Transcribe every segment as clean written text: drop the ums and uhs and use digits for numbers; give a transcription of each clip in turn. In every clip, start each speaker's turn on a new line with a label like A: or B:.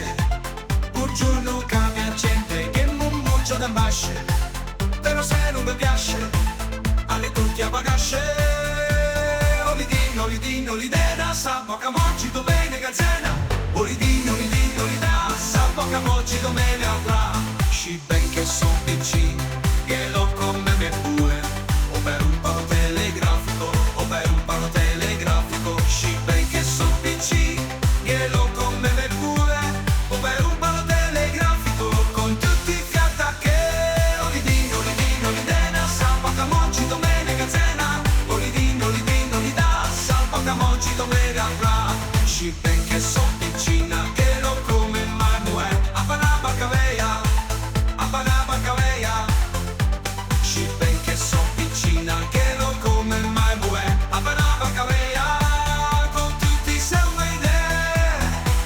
A: piace. Buongiorno cambia gente che non muccio da basce. Però se non mi piace, alle tutti a bagasce. Olidino, olidino, l'idea, sa poca moggi domenica cena. Olidino, olidino, l'idea, sa poca moggi domenica fra. Sci ben che son piccini, che lo come me pure. O per un palo telegrafico, o per un palo telegrafico. Sci ben che son piccini, che lo come me pure. O per un palo telegrafico, con tutti i fiata che. Olidino, olidino, l'idea, sa poca moggi domenica cena. Olidino, olidino, l'idea, sa poca moggi domenica fra. Sci ben che son piccina, che lo come mai muè. A panaba caveia, a panaba caveia. Sci ben che son piccina, che lo come mai muè. A panaba caveia, con tutti i sempre idee.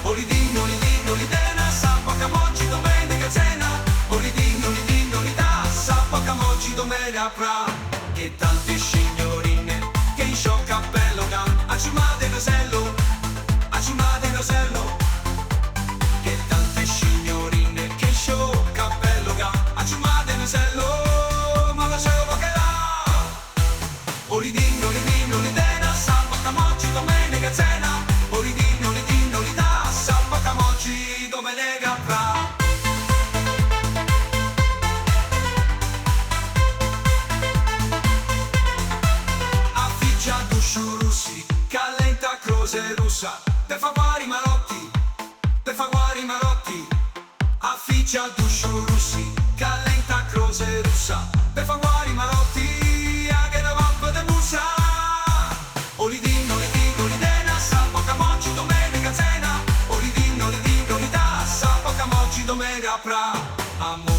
A: Olidino, olidino, l'idea, sa poca moggi domenica cena. Olidino, olidino, l'idea, sa poca moggi domenica fra. Che tante signorine, che in show cappello ga. Accimate casello, accimate casello. Che tante signorine, che show cappello ga. Accimate casello, ma la cielo che là. Olidino, olidino, l'idea, sa poca moggi domenica cena. Olidino, olidino, l'idea, sa poca moggi domenica fra. Afficcia d'uscio russi, callenta croce russa. Per fa guari marotti, per fa guari marotti. Afficcia d'uscio russi, callenta croce russa. Per fa guari marotti, anche da vappa de musa. Olidino, olidino, l'idea, sa poca moggi domenica cena. Olidino, olidino, l'idea, sa poca moggi domenica fra. Amore